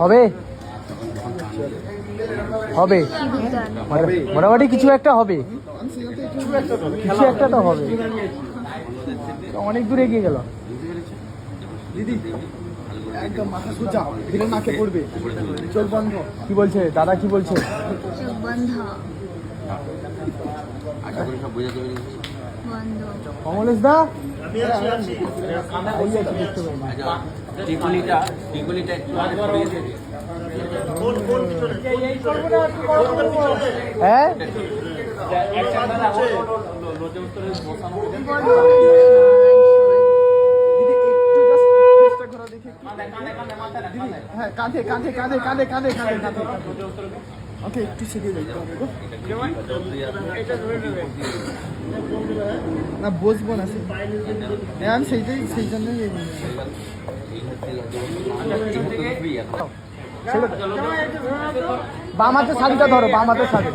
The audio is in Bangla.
হবে হবে মোটামুটি কিছু একটা হবে, কিছু একটা তো হবে। অনেক দূরে এগিয়ে গেল দিদি, একদম মাথা সোজা দিলে নাকে পড়বে, চোখ বন্ধ। কি বলছে দাদা, কি বলছে? চোখ বন্ধ বন্ধ। কমলেশ দা হ্যাঁ হ্যাঁ, কাঁধে কাঁধে কাঁধে কাঁধে কাঁধে কাঁধে কাঁধে। ওকে, একটু সেদিকে যাই না, বসবো না আমি সেই জন্যই বাম হাতে শাড়িটা ধরো, বাম হাতে শাড়ি।